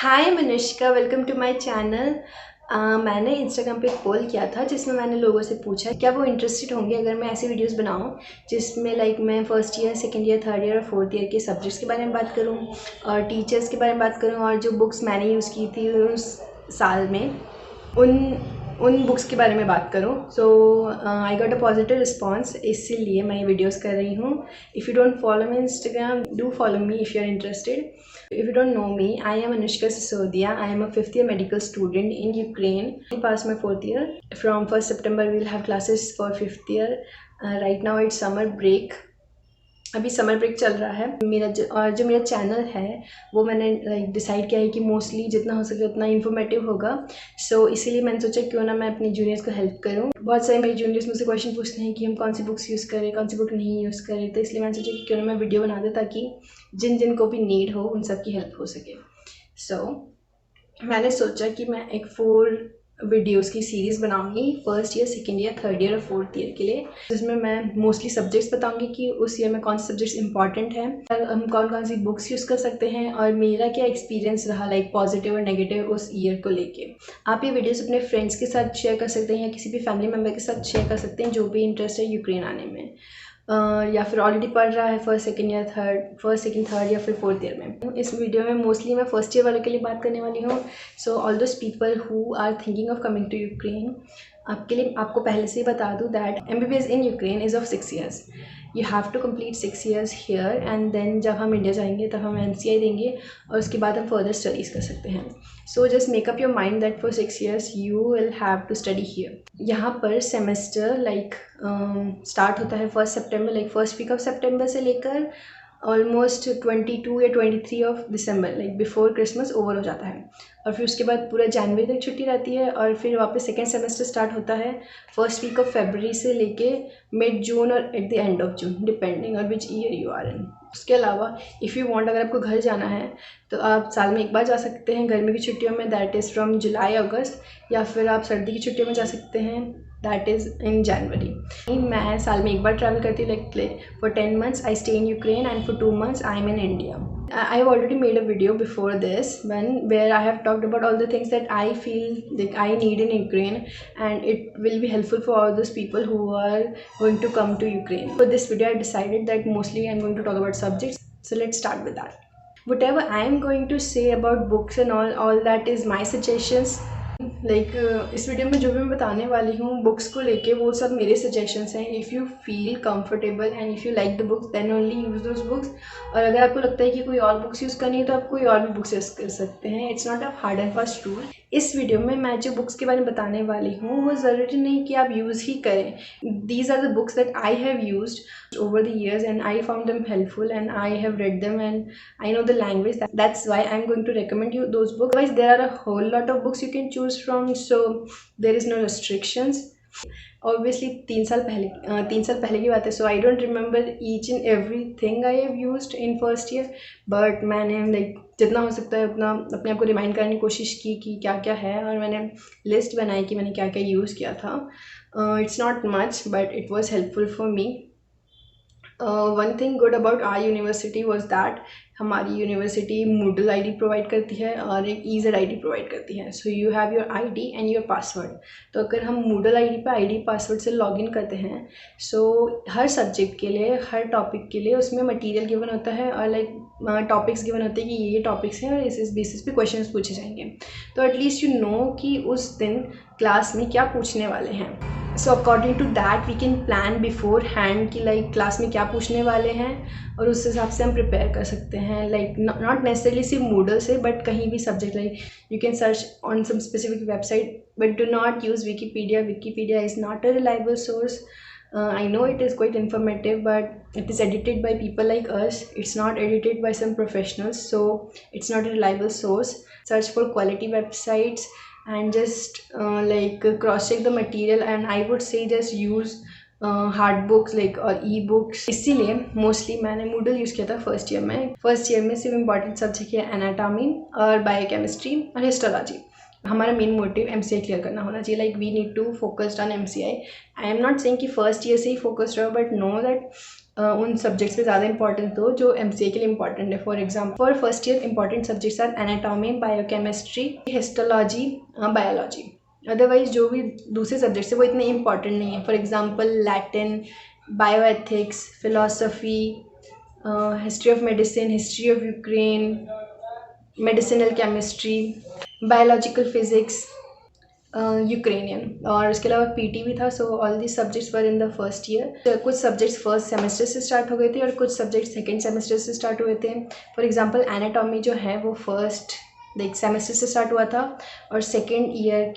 Hi Manushka, welcome to my channel. मैंने Instagram पे एक पोल किया था जिसमें मैंने लोगों से पूछा क्या वो इंटरेस्टेड होंगे अगर मैं ऐसे वीडियोस बनाऊं जिसमें मैं first year, second year, third year और फोर्थ ईयर के सब्जेक्ट्स के बारे में बात करूं और टीचर्स के बारे में बात करूं और जो बुक्स मैंने यूज़ की थी उस साल में उन बुक्स के बारे में बात करूं। So I got a positive response, इसीलिए मैं ये वीडियोस कर रही हूँ। If you don't follow me Instagram, do follow me if you are interested. If you don't know me, I am Anushka Sisodia. I am a 5th year medical student in Ukraine. I passed my 4th year. From 1st September, we will have classes for 5th year. Right now it's summer break. अभी summer break चल रहा है और जो मेरा channel है वो मैंने डिसाइड किया है कि मोस्टली जितना हो सके उतना इन्फॉर्मेटिव होगा। सो इसीलिए मैंने सोचा क्यों ना मैं अपने जूनियर्स को हेल्प करूं। बहुत सारे मेरे जूनियर्स मुझसे क्वेश्चन पूछते हैं कि हम कौन सी बुक्स यूज़ करें, कौन सी बुक नहीं यूज़ करें, तो इसलिए मैंने सोचा कि क्यों ना मैं वीडियो बना दूँ ताकि जिन को भी नीड हो उन सब की हेल्प हो सके। सो मैंने सोचा कि मैं एक 4 वीडियोस की सीरीज़ बनाऊंगी first year, second year, third year और फोर्थ ईयर के लिए, जिसमें मैं मोस्टली सब्जेक्ट्स बताऊंगी कि उस ईयर में कौन से सब्जेक्ट्स इंपॉर्टेंट हैं, हम कौन कौन सी बुक्स यूज़ कर सकते हैं और मेरा क्या एक्सपीरियंस रहा पॉजिटिव और नेगेटिव उस ईयर को लेके। आप ये वीडियोस अपने फ्रेंड्स के साथ शेयर कर सकते हैं या किसी भी फैमिली मेम्बर के साथ शेयर कर सकते हैं जो भी इंटरेस्ट है यूक्रेन आने में, या फिर ऑलरेडी पढ़ रहा है फर्स्ट सेकंड थर्ड या फिर फोर्थ ईयर में। इस वीडियो में मोस्टली मैं फर्स्ट ईयर वालों के लिए बात करने वाली हूँ। So all those people who are thinking of coming to Ukraine, आपके लिए आपको पहले से ही बता दूँ that MBBS in Ukraine is of 6 years. You have to complete 6 years here and then जब हम इंडिया जाएंगे तब हम MCI देंगे और उसके बाद हम फर्दर स्टडीज़ कर सकते हैं। So just make up your mind that for 6 years you will have to study here. यहाँ पर सेमेस्टर स्टार्ट होता है 1 September, first week of September से लेकर ऑलमोस्ट 22 या 23 of December, before Christmas over हो जाता है और फिर उसके बाद पूरा जनवरी तक छुट्टी रहती है और फिर वापस सेकेंड सेमेस्टर स्टार्ट होता है फर्स्ट वीक ऑफ फरवरी से लेके मिड जून और at the end of June, depending on which year you are in. उसके अलावा इफ़ यू वांट, अगर आपको घर जाना है तो आप साल में एक बार जा सकते हैं गर्मी की छुट्टियों में, दैट इज़ फ्रॉम जुलाई अगस्त, या फिर आप सर्दी की छुट्टियों में जा सकते हैं, दैट इज़ इन जनवरी। मैं साल में एक बार ट्रैवल करती हूँ, for 10 months I stay in Ukraine and for 2 months I am in India. I have already made a video before this one where I have talked about all the things that I feel I need in Ukraine, and it will be helpful for all those people who are going to come to Ukraine. For this video I decided that mostly I'm going to talk about subjects, so let's start with that. Whatever I am going to say about books and all that is my suggestions. इस video में जो भी मैं बताने वाली हूँ books को लेके वो सब मेरे सजेशंस हैं. If you feel comfortable and if you like the books then only use those books. और अगर आपको लगता है कि कोई और बुक्स यूज़ करनी है तो आप कोई और भी बुक्स यूज़ कर सकते हैं. It's not a hard and fast rule. इस वीडियो में मैं जो बुक्स के बारे में बताने वाली हूँ वो ज़रूरी नहीं कि आप यूज़ ही करें. These are the books that I have used over the years and I found them helpful and I have read them and I know the language. That's why I'm going to recommend you those books. Otherwise there are a whole lot of books you can choose from, so there is no restrictions. Obviously 3 साल पहले की बात है, so I don't remember each and everything I have used in first year, but मैंने जितना हो सकता है उतना अपने आप को रिमाइंड करने की कोशिश की कि क्या क्या है और मैंने लिस्ट बनाई कि मैंने क्या क्या यूज़ किया था. It's not much but it was helpful for me. One thing good about our university was that हमारी यूनिवर्सिटी Moodle ID प्रोवाइड करती है और एक EZ ID प्रोवाइड करती है. So you have your ID and your password. तो अगर हम Moodle ID पे ID पासवर्ड से लॉगिन करते हैं, सो हर सब्जेक्ट के लिए, हर टॉपिक के लिए उसमें मटेरियल गिवन होता है और टॉपिक्स गिवन होते हैं कि ये टॉपिक्स हैं और इस बेसिस पे क्वेश्चंस पूछे जाएंगे. तो एटलीस्ट यू नो कि उस दिन क्लास में क्या पूछने वाले हैं. So according to that we can plan beforehand कि क्लास में क्या पूछने वाले हैं और उस हिसाब से हम प्रिपेयर कर सकते हैं. नॉट नेसेसरली सिर्फ Moodle से बट कहीं भी subject you can search on some specific website but do not use Wikipedia. Wikipedia is not a reliable source. I know it is quite informative but it is edited by people like us. It's not edited by some professionals, so it's not a reliable source. Search for quality websites and just cross check the material, and I would say just use hard books और e books. इसीलिए mostly मैंने Moodle use किया था first year में. सिर्फ important subject है anatomy और biochemistry और हिस्टोलॉजी. हमारा मेन मोटिव MCI क्लियर करना होना चाहिए. We need to focused on MCI. I am not saying कि फर्स्ट ईयर से ही फोकस्ड रहो, बट नो दैट उन सब्जेक्ट्स पे ज़्यादा इंपॉर्टेंस दो जो MCA के लिए इंपॉर्टेंट है। For example for first year important subjects are anatomy, biochemistry, histology, biology. Otherwise जो भी दूसरे सब्जेक्ट्स है वो इतने इंपॉर्टेंट नहीं है। For example Latin, bioethics, philosophy, history of medicine, history of Ukraine, medicinal chemistry, biological physics, Ukrainian, और उसके अलावा PT भी था। So all this subjects were in the first year. कुछ सब्जेक्ट्स फर्स्ट सेमेस्टर से स्टार्ट हो गए थे और कुछ सब्जेक्ट्स सेकेंड सेमेस्टर से स्टार्ट हुए थे। फॉर एग्जांपल एनाटॉमी जो है वो फर्स्ट सेमेस्टर से स्टार्ट हुआ था और सेकेंड ईयर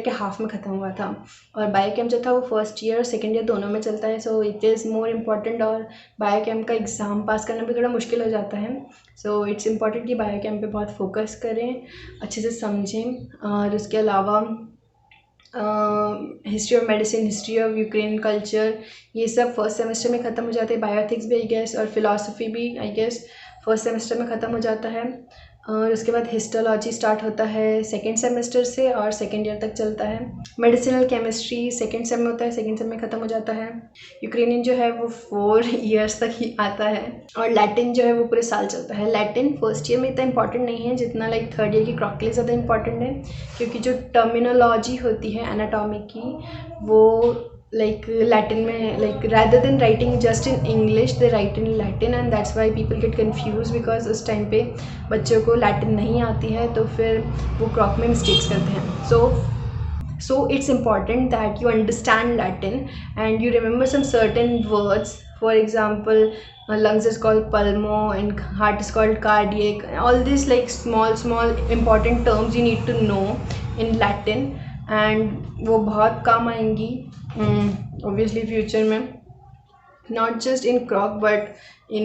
के हाफ में ख़त्म हुआ था। और बायोकेम जो था वो फर्स्ट ईयर और सेकेंड ईयर दोनों में चलता है। So it is more important और बायोकेम का एग्ज़ाम पास करना भी थोड़ा मुश्किल हो जाता है। सो इट्स इम्पॉर्टेंट कि बायोकेम पे बहुत फोकस करें, अच्छे से समझें। और उसके अलावा history of medicine, history of Ukraine culture, ये सब फर्स्ट सेमेस्टर में ख़त्म हो जाते हैं। बायोएथिक्स भी आई गेस और फिलॉसफी भी आई गेस फर्स्ट सेमेस्टर में ख़त्म हो जाता है। और उसके बाद हिस्टोलॉजी स्टार्ट होता है सेकेंड सेमेस्टर से और सेकेंड ईयर तक चलता है। मेडिसिनल केमिस्ट्री सेकेंड सेम में होता है, सेकेंड सेम में ख़त्म हो जाता है। यूक्रेनियन जो है वो 4 ईयर्स तक ही आता है और लैटिन जो है वो पूरे साल चलता है। लैटिन फर्स्ट ईयर में इतना इंपॉर्टेंट नहीं है जितना थर्ड ईयर की क्रॉक के लिए ज़्यादा इंपॉर्टेंट है, क्योंकि जो टर्मिनोलॉजी होती है एनाटॉमी की वो लैटिन में rather than writing just in English they write in Latin, and that's why people get confused because उस टाइम पे बच्चों को लैटिन नहीं आती है तो फिर वो क्रॉक में मिस्टेक्स करते हैं। So it's important that you understand Latin and you remember some certain words. For example, lungs is called pulmo and heart is called cardiac. All these small important terms you need to know in Latin and वो बहुत काम आएंगी obviously future में, not just in Croc but in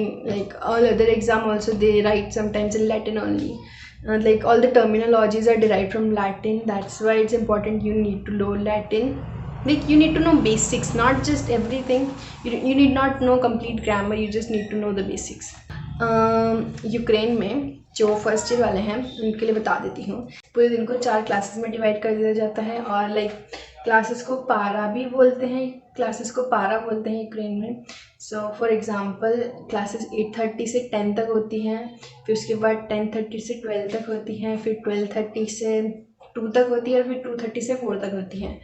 all other exam also they write sometimes in Latin only. All the terminologies are derived from Latin. That's why it's important you need to know Latin. You need to know basics, not just everything. You need not know complete grammar, you just need to know the basics. Ukraine में जो first year वाले हैं उनके लिए बता देती हूँ। पूरे दिन को 4 क्लासेस में डिवाइड कर दिया जाता है और क्लासेस को पारा भी बोलते हैं, यूक्रेन में। सो फॉर एग्जांपल क्लासेस 8:30 से 10 तक होती हैं, फिर उसके बाद 10:30 से 12 तक होती हैं, फिर 12:30 से 2 तक होती है और फिर 2:30 से 4 तक होती हैं।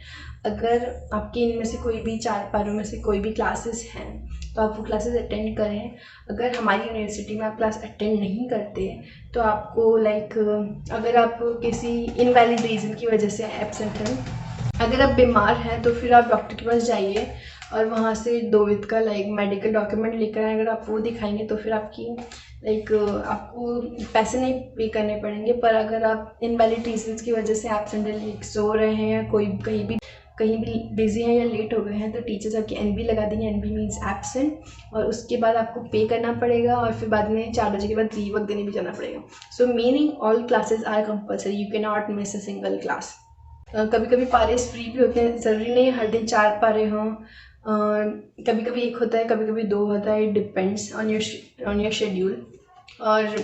अगर आपकी इनमें से कोई भी 4 पारों में से कोई भी क्लासेस हैं तो आप वो क्लासेस अटेंड करें। अगर हमारी यूनिवर्सिटी में आप क्लास अटेंड नहीं करते तो आपको अगर आप किसी इनवैलिड रीज़न की वजह से एब्सेंट हैं, अगर आप बीमार हैं तो फिर आप डॉक्टर के पास जाइए और वहाँ से 2 वीक का मेडिकल डॉक्यूमेंट लेकर आए। अगर आप वो दिखाएंगे तो फिर आपकी आपको पैसे नहीं पे करने पड़ेंगे। पर अगर आप इनवैलिड रीजंस की वजह से एब्सेंट सो रहे हैं या कहीं भी बिजी हैं या लेट हो गए हैं तो टीचर्स आपकी NB लगा देंगे। NB मीन्स एब्सेंट, और उसके बाद आपको पे करना पड़ेगा और फिर बाद में 4 बजे के बाद रीवर्क देने भी जाना पड़ेगा। So meaning all classes are compulsory, you can not miss a single class. कभी कभी पारे फ्री भी होते हैं, ज़रूरी नहीं हर दिन 4 पारे हों, कभी कभी 1 होता है, कभी कभी 2 होता है, it depends on your schedule. और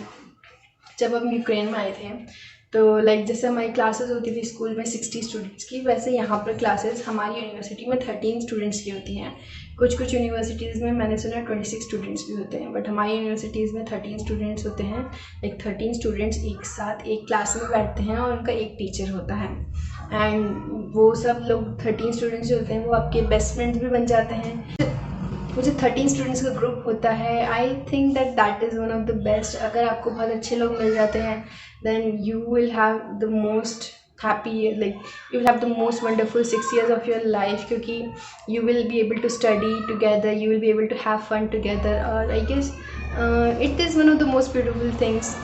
जब हम यूक्रेन में आए थे तो जैसे हमारी क्लासेस होती थी स्कूल में 60 स्टूडेंट्स की, वैसे यहाँ पर क्लासेस हमारी यूनिवर्सिटी में 13 स्टूडेंट्स की होती हैं। कुछ यूनिवर्सिटीज़ में मैंने सुना 26 स्टूडेंट्स भी होते हैं, बट हमारी यूनिवर्सिटीज़ में 13 स्टूडेंट्स होते हैं। 13 स्टूडेंट्स एक साथ एक क्लास में बैठते हैं और उनका एक टीचर होता है। एंड वो सब लोग 13 स्टूडेंट्स जो होते हैं वो आपके बेस्ट फ्रेंड्स भी बन जाते हैं। मुझे 13 स्टूडेंट्स का ग्रुप होता है, I think that is one of the best. अगर आपको बहुत अच्छे लोग मिल जाते हैं then you will have the most happy, you will have the most wonderful 6 years of your life, क्योंकि you will be able to study together, you will be able to have fun together, और I guess it is one of the most beautiful things।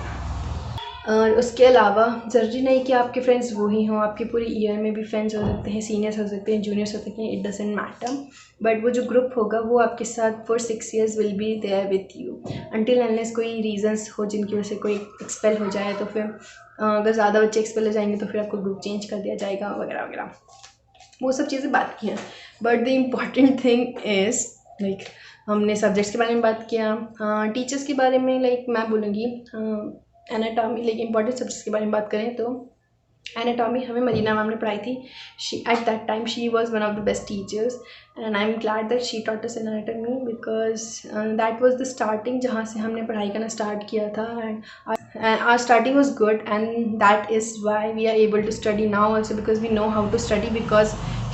और उसके अलावा ज़रूरी नहीं कि आपके friends वही हों, आपके पूरी ईयर में भी फ्रेंड्स हो सकते हैं, सीनियर्स हो सकते हैं, जूनियर्स हो सकते हैं, इट डजंट मैटर। बट वो जो ग्रुप होगा वो आपके साथ for 6 years will be there with you until unless कोई रीजंस हो जिनकी वजह से कोई एक्सपेल हो जाए, तो फिर अगर ज़्यादा बच्चे एक्सपेल हो जाएंगे तो फिर आपको ग्रुप चेंज कर दिया जाएगा वगैरह वगैरह, वो सब चीज़ें बात की हैं। But the important thing is हमने सब्जेक्ट्स के बारे में बात किया, टीचर्स के बारे में मैं बोलूँगी एनाटॉमी, इंपॉर्टेंट सब्जेक्ट्स के बारे में बात करें तो एनाटॉमी हमें मदीना मैम ने पढ़ाई थी. She at that time she was one of the best teachers and I am glad that she taught us anatomy because that was the starting जहाँ से हमने पढ़ाई करना स्टार्ट किया था. And our starting was good, and that is why we are able to study now also, because we know how to study, because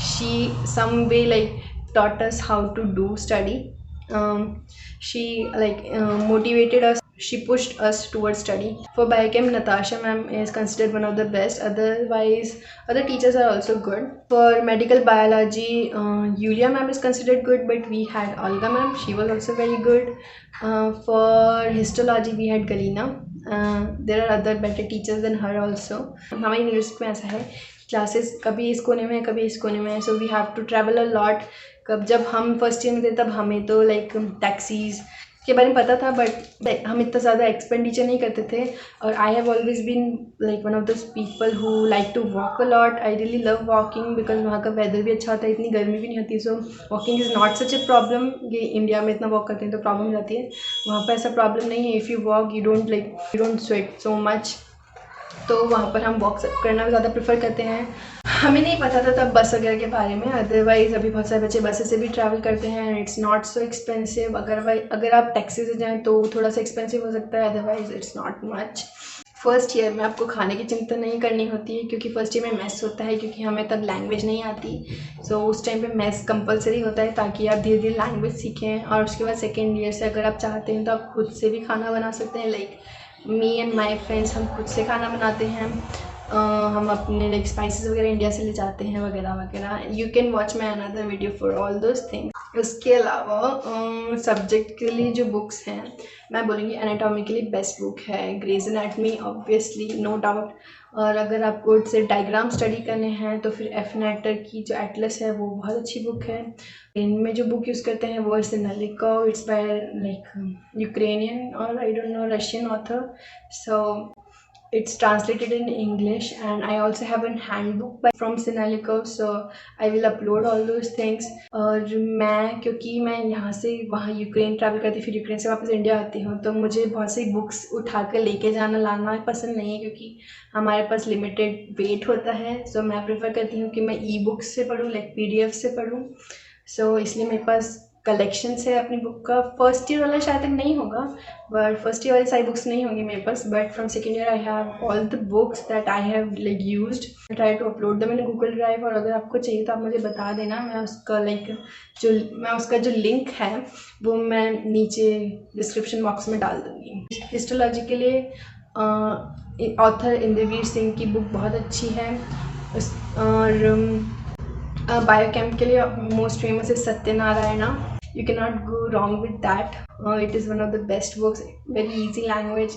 she some way like taught us how to do study. She motivated us, she pushed us towards study. For biochem, Natasha ma'am is considered one of the best. Otherwise other teachers are also good. For medical biology, Yulia ma'am is considered good, but we had Olga ma'am, she was also very good. For histology we had Galina. There are other better teachers than her also. हमारी university में ऐसा है classes कभी इस कोने में कभी इस कोने में, so we have to travel a lot. जब हम फर्स्ट ईयर में थे तब हमें तो लाइक टैक्सीज़ के बारे में पता था, बट हम इतना ज़्यादा एक्सपेंडिचर नहीं करते थे. और I have always been like one of those people who like to walk a lot. I really love walking because वहाँ का वेदर भी अच्छा होता है, इतनी गर्मी भी नहीं होती. So walking is not such a problem. ये इंडिया में इतना वॉक करते हैं तो प्रॉब्लम हो जाती है, वहाँ पर ऐसा प्रॉब्लम नहीं है. If you walk you don't sweat so much. तो वहाँ पर हम वॉक करना ज़्यादा प्रेफर करते हैं. हमें नहीं पता था तब बस वगैरह के बारे में. अदरवाइज़ अभी बहुत सारे बच्चे बसेस से भी ट्रैवल करते हैं and it's not so expensive. अगर आप टैक्सी से जाएँ तो थोड़ा सा एक्सपेंसिव हो सकता है, otherwise it's not much. First year में आपको खाने की चिंता नहीं करनी होती है, क्योंकि फर्स्ट ईयर में मेस होता है, क्योंकि हमें तब लैंग्वेज नहीं आती. सो उस टाइम पे मेस कंपलसरी होता है ताकि आप धीरे धीरे लैंग्वेज सीखें. और उसके बाद सेकेंड ईयर से अगर आप चाहते हैं तो आप खुद से भी खाना बना सकते हैं. Like me and my friends हम खुद से खाना बनाते हैं. हम अपने लाइक स्पाइसेस वगैरह इंडिया से ले जाते हैं वगैरह वगैरह. You can watch my another video for all those things. उसके अलावा सब्जेक्ट के लिए जो बुक्स हैं मैं बोलूँगी एनाटॉमी के लिए बेस्ट बुक है Gray's anatomy, obviously, no doubt. और अगर आपको इससे डायग्राम स्टडी करने हैं तो फिर एफ नेटर की जो एटलस है वो बहुत अच्छी बुक है. इनमें जो बुक यूज़ करते हैं वो सिनालिकोव. इट्स बाय लाइक यूक्रेनियन और I don't know Russian author. So it's translated in English, and I also have a handbook from Sinalikov, so I will upload all those things. और क्योंकि मैं यहाँ से वहाँ यूक्रेन ट्रैवल करती फिर Ukraine से वापस इंडिया आती हूँ, तो मुझे बहुत सी बुक्स उठा कर लेके लाना पसंद नहीं है, क्योंकि हमारे पास लिमिटेड वेट होता है. सो मैं प्रेफर करती हूँ कि मैं ई बुक्स से पढूँ, लाइक PDF से पढूँ. सो इसलिए मेरे पास कलेक्शन है अपनी बुक का. फर्स्ट ईयर वाला शायद तक नहीं होगा, बट फर्स्ट ईयर वाली सारी बुक्स नहीं होंगी मेरे पास. But from second year I have all the books that I have like used. Try to upload them in Google drive. और अगर आपको चाहिए तो आप मुझे बता देना, मैं उसका जो लिंक है वो मैं नीचे डिस्क्रिप्शन बॉक्स में डाल दूँगी. हिस्टोलॉजी के लिए ऑथर इंद्रवीर सिंह की बुक बहुत अच्छी है. और बायोकेम के लिए मोस्ट फेमस है Satyanarayana. You cannot go wrong with that. It is one of the best books. Very easy language,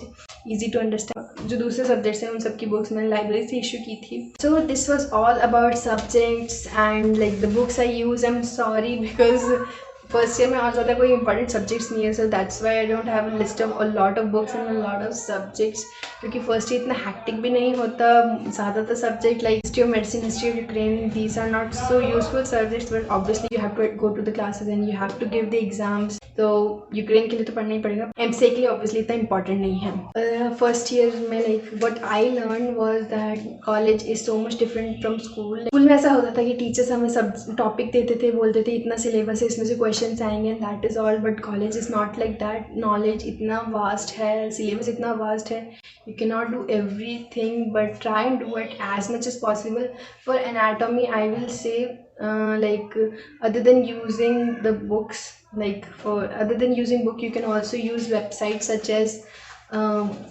easy to understand. जो दूसरे सब्जेक्ट्स हैं उन सब की बुक्स मैंने लाइब्रेरी से इशू की थी. So this was all about subjects and like the books I use. I'm sorry because first year में और ज़्यादा कोई इंपॉर्टेंट सब्जेक्ट्स नहीं है. So that's why I don't have a list of a lot of books and a lot of subjects, क्योंकि first year इतना hectic भी नहीं होता. ज़्यादातर subject like history of medicine, history of Ukraine, these are not so useful subjects, but obviously you have to go to the classes and you have to give the exams. तो Ukraine के लिए तो पढ़ना ही पड़ेगा. MCA के लिए obviously इतना important नहीं है. फर्स्ट ईयर में like what I learn was that college is so much different from school. School में ऐसा होता था कि टीचर्स हमें सब टॉपिक देते थे, बोलते थे इतना सिलेबस है, इसमें से क्वेश्चन आएंगे, that is all. But college is not like that. Knowledge इतना वास्ट है, सिलेबस इतना वास्ट है, you can not do everything, but try and do it as much as possible. For anatomy I will say like other than using the books, other than using book, you can also use websites such as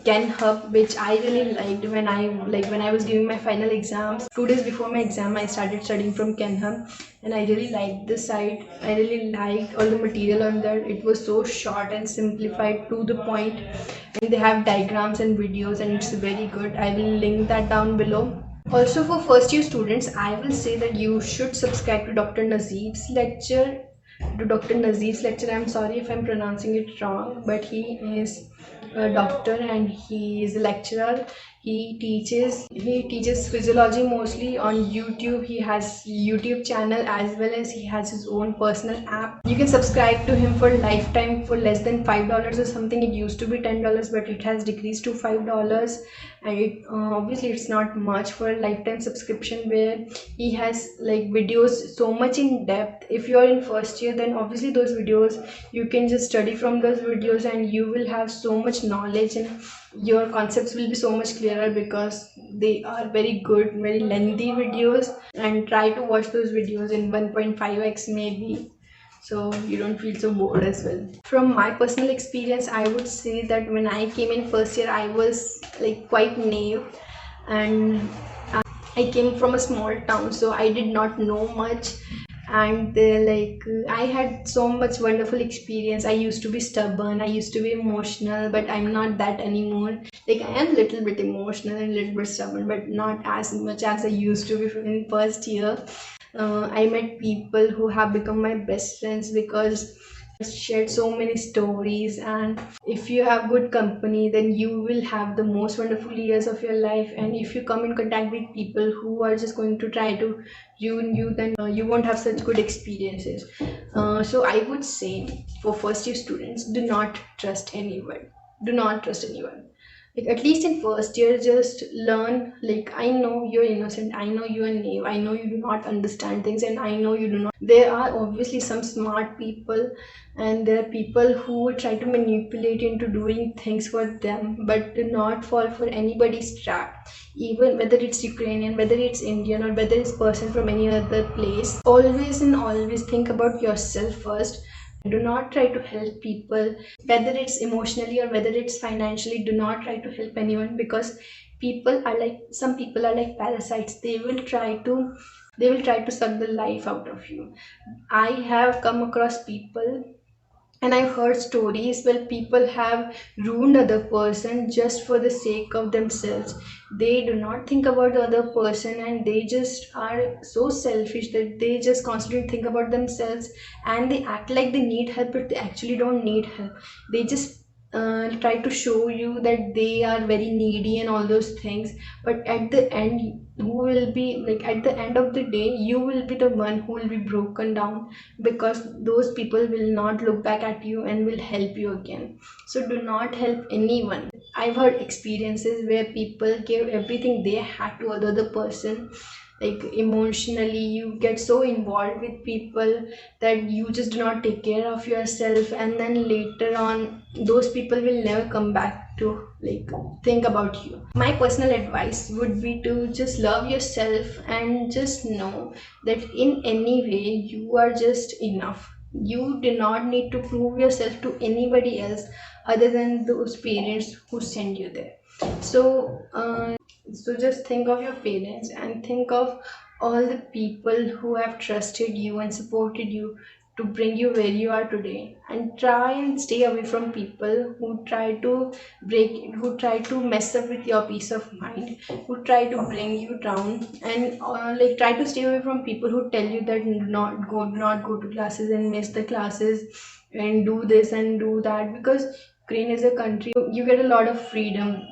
KenHub, which I really liked when I was giving my final exams. 2 days before my exam I started studying from KenHub, and I really liked the site. I really liked all the material on that. It was so short and simplified to the point, and they have diagrams and videos, and it's very good. I will link that down below. Also, for first year students, I will say that you should subscribe to Dr. Nazeeb's lecture. I'm sorry if I'm pronouncing it wrong, but he is a doctor and he is a lecturer. He teaches physiology mostly on YouTube. He has YouTube channel as well as he has his own personal app. You can subscribe to him for lifetime for less than $5 or something. It used to be $10, but it has decreased to $5. And obviously it's not much for a lifetime subscription, where he has like videos so much in depth. If you are in first year, then obviously those videos you can just study from those videos and you will have so much knowledge, and your concepts will be so much clearer because they are very good, very lengthy videos. And try to watch those videos in 1.5x maybe, so you don't feel so bored as well. From my personal experience, I would say that when I came in first year, I was like quite naive, and I came from a small town, so I did not know much. And I had so much wonderful experience. I used to be stubborn, I used to be emotional, but I'm not that anymore. Like, I am a little bit emotional and a little bit stubborn, but not as much as I used to be in first year. I met people who have become my best friends because shared so many stories. And if you have good company, then you will have the most wonderful years of your life. And if you come in contact with people who are just going to try to ruin you, then you won't have such good experiences. So I would say, for first year students, do not trust anyone. Like, at least in first year, just learn. Like, I know you're innocent, I know you are naive, I know you do not understand things, and I know you do not. There are obviously some smart people, and there are people who will try to manipulate you into doing things for them, but do not fall for anybody's trap. Even whether it's Ukrainian, whether it's Indian, or whether it's person from any other place, always and always think about yourself first. Do not try to help people, whether it's emotionally or whether it's financially. Do not try to help anyone, because some people are like parasites. They will try to suck the life out of you. I have come across people, and I've heard stories where people have ruined other person just for the sake of themselves. They do not think about the other person, and they just are so selfish that they just constantly think about themselves, and they act like they need help, but they actually don't need help. They just try to show you that they are very needy and all those things, but at the end, who will be like, at the end of the day, you will be the one who will be broken down, because those people will not look back at you and will help you again. So do not help anyone. I've heard experiences where people gave everything they had to other person. Like, emotionally, you get so involved with people that you just do not take care of yourself, and then later on, those people will never come back to like think about you. My personal advice would be to just love yourself, and just know that in any way you are just enough. You do not need to prove yourself to anybody else other than those parents who send you there. So just think of your parents, and think of all the people who have trusted you and supported you to bring you where you are today. And try and stay away from people who try to mess up with your peace of mind, who try to bring you down. And try to stay away from people who tell you that do not go to classes and miss the classes and do this and do that, because Ukraine is a country you get a lot of freedom,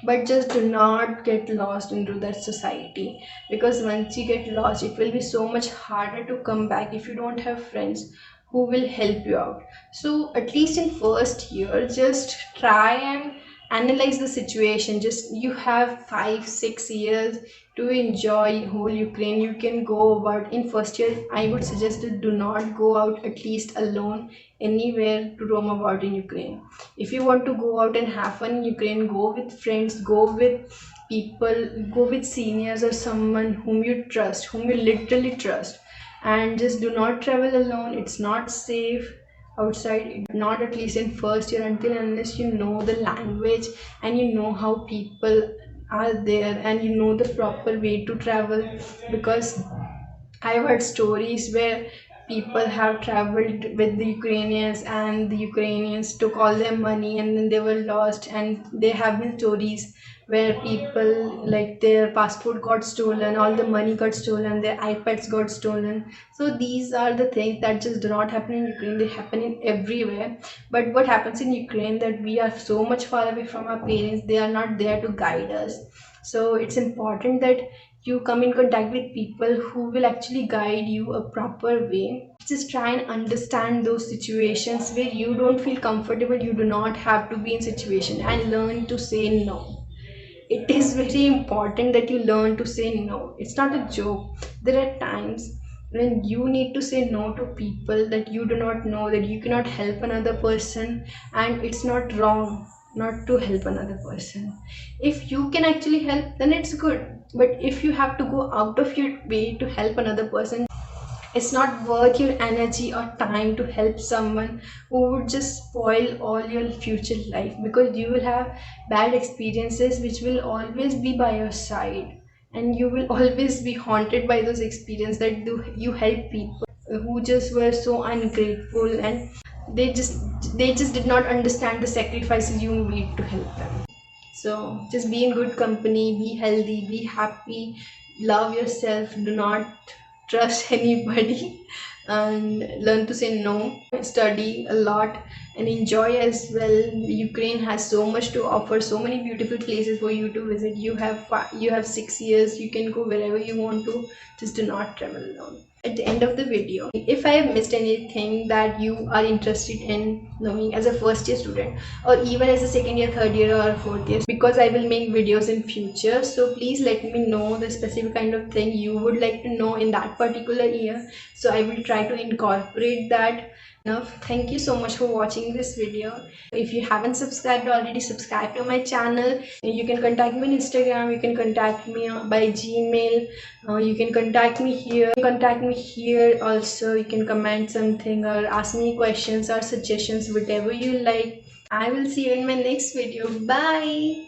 but just do not get lost into that society, because once you get lost, it will be so much harder to come back if you don't have friends who will help you out. So at least in first year, just try and analyze the situation. Just, you have 5-6 years to enjoy whole Ukraine. You can go about in first year. I would suggest that do not go out at least alone anywhere to roam about in Ukraine. If you want to go out and have fun in Ukraine, go with friends, go with people, go with seniors or someone whom you trust, whom you literally trust. And just do not travel alone. It's not safe outside, not at least in first year, until unless you know the language and you know how people are there and you know the proper way to travel. Because I've heard stories where people have traveled with the Ukrainians, and the Ukrainians took all their money and then they were lost. And there have been stories where people like their passport got stolen, all the money got stolen, their iPads got stolen. So these are the things that just do not happen in Ukraine, they happen in everywhere. But what happens in Ukraine, that we are so much far away from our parents, they are not there to guide us. So it's important that you come in contact with people who will actually guide you a proper way. Just try and understand those situations where you don't feel comfortable. You do not have to be in situation, and learn to say no. It is very important that you learn to say no. It's not a joke. There are times when you need to say no to people that you do not know, that you cannot help another person, and it's not wrong not to help another person. If you can actually help, then it's good. But if you have to go out of your way to help another person, it's not worth your energy or time to help someone who would just spoil all your future life, because you will have bad experiences which will always be by your side, and you will always be haunted by those experiences that you help people who just were so ungrateful, and they just did not understand the sacrifices you made to help them. So just be in good company, be healthy, be happy, love yourself, do not trust anybody, and learn to say no. Study a lot and enjoy as well. Ukraine has so much to offer, so many beautiful places for you to visit. You have 6 years, you can go wherever you want to. Just do not travel alone. At the end of the video, if I have missed anything that you are interested in knowing as a first year student, or even as a second year, third year, or fourth year, because I will make videos in future, so please let me know the specific kind of thing you would like to know in that particular year, so I will try to incorporate that. Enough. Thank you so much for watching this video. If you haven't subscribed already, subscribe to my channel. You can contact me on Instagram, you can contact me by Gmail, you can contact me here also. You can comment something or ask me questions or suggestions, whatever you like. I will see you in my next video. Bye.